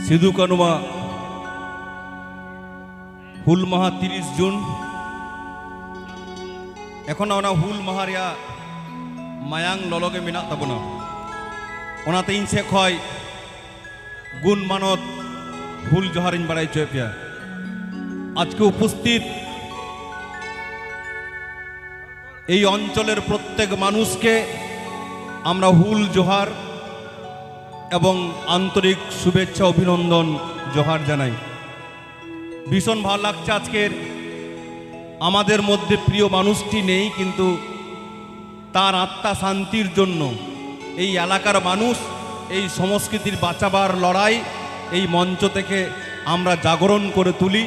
সিধু কানুমা হুল মাহা 30 জুন এখন ওনা হুল মাহা রিয়া মায়াং ললগে মেনা তাবনা ওনাতে ইন সে খয় গুণ মানত হুল জোহারিন বাড়াই চয়েপিয়া আজকে উপস্থিত এই অঞ্চলের প্রত্যেক মানুষকে আমরা হুল জোহার এবং আন্তরিক শুভেচ্ছা অভিনন্দন জোহার জানাই। ভীষণ ভালো লাগছে আজকের আমাদের মধ্যে প্রিয় মানুষটি নেই, কিন্তু তার আত্মা শান্তির জন্য এই এলাকার মানুষ এই সংস্কৃতির বাঁচাবার লড়াই এই মঞ্চ থেকে আমরা জাগরণ করে তুলি।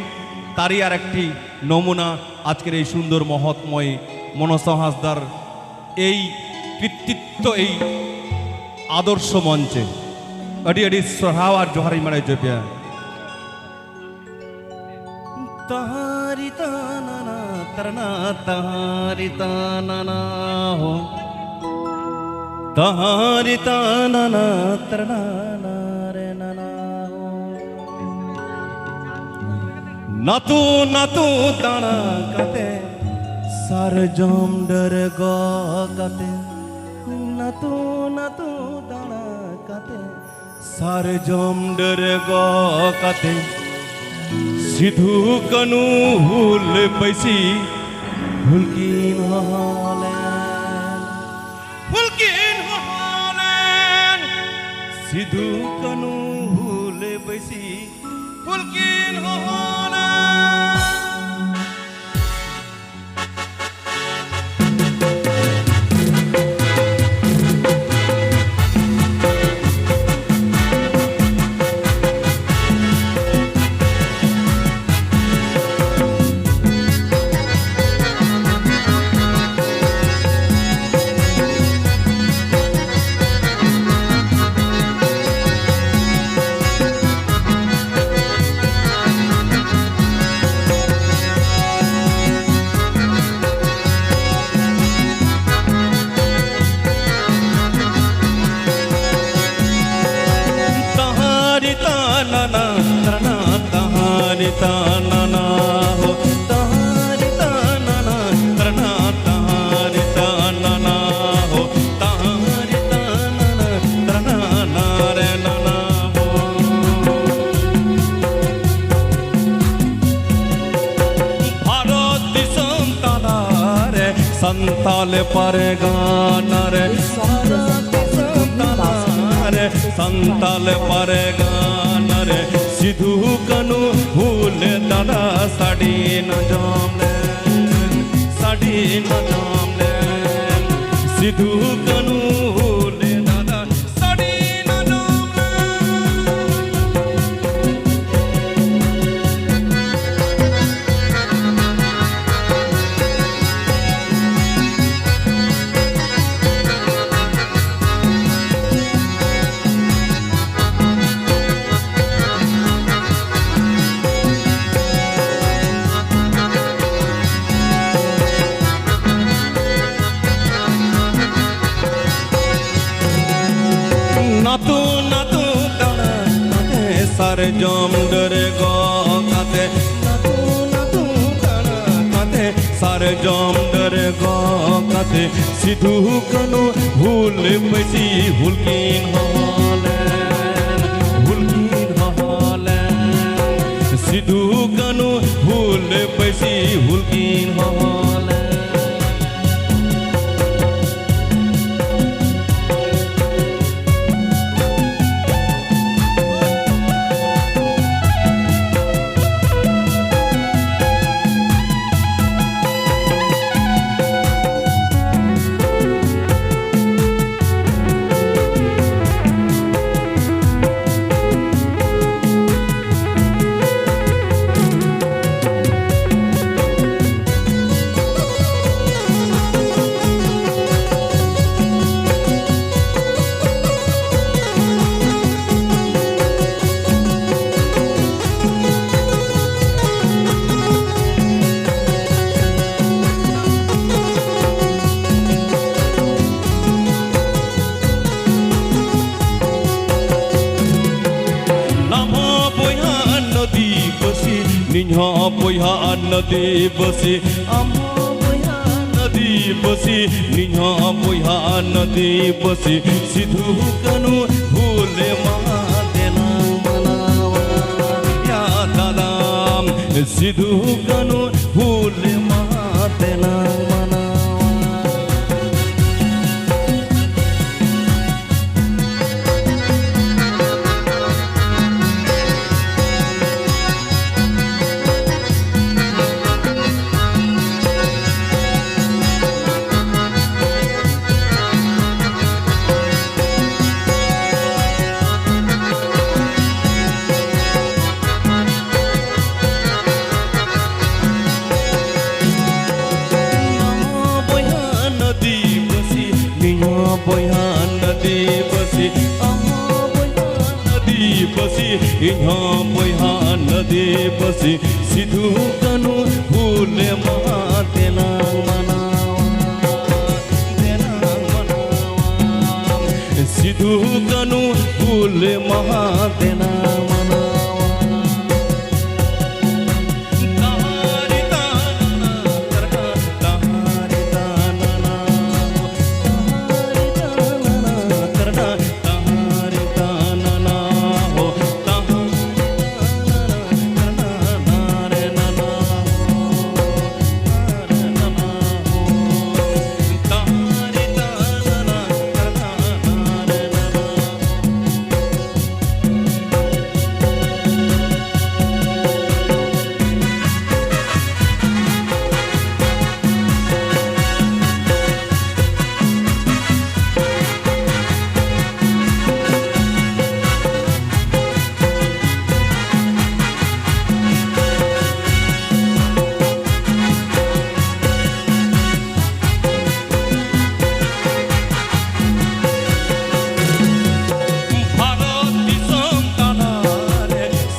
তারই আর একটি নমুনা আজকের এই সুন্দর মহৎময় মনসা হাঁসদার এই কৃতিত্ব এই আদর্শ মঞ্চে अड़ी अड़ी सराव और जोहारी मराई जोपिया तहारी ताना तरना तहारी ताना हो तहारी ताना तरना रे नाना हो नातू ताना कते सार जम डर गो कते नातू ताना कते सार जम डर गो कते सिधु कनु हुल पैसी हुलकीन हॉलैंड सिधु कनु हुल पैसी हुलकीन हॉलैंड ताना हो तहारी ताना तरना तहारी ताना हो तहारी ताना तरना रे नाना हो भारत दिसम ताना रे संताल पर गाना रे संताल पर गाना रे सिधु कनु हुल दादा साड़ी न जामले सिधु कनु हुल दादा साड़ी न नातू ताना कते सार जम डर गो कते नातू ताना कते सार जम डर गो कते सिधु कनु हुल पैसी हुलकीन हॉलैंड सिधु कनु हुल पैसी हुलकीन हॉलैंड इन्हा बोया नदी बसी नदी बसी निहा बोया नदी बसी सिधु कनु भूले महादेना या दादा सिधु कनु भूले महादेना बोया नदी बसी नदी बसी इन्हा बोया नदी बसी सिधु कनु भूले महादेना सिधु कनु भूले महादेना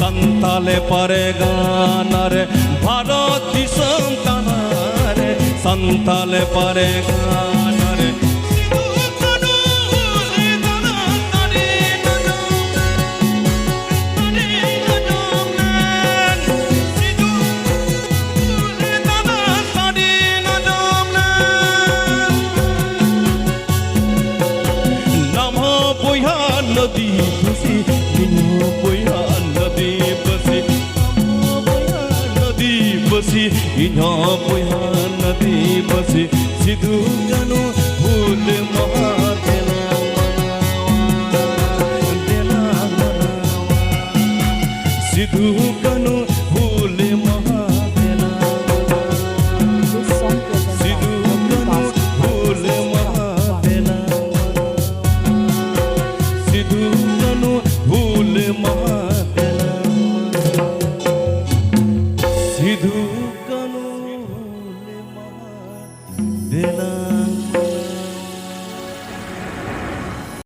संताले पारे गाना रे भारत दिसम ताना रे संताले पारे गाना रे नमो बोया नदी बसी इन्हा बोया नदी बसी नदी बसी इन्हा बोया नदी बसी सिधु कनु भूले महादेना सिधु कनु भूले महादेना सिधु कनु भूले महादेना सिधु कनु भूले महादेना सिधु कनु भूले महादेना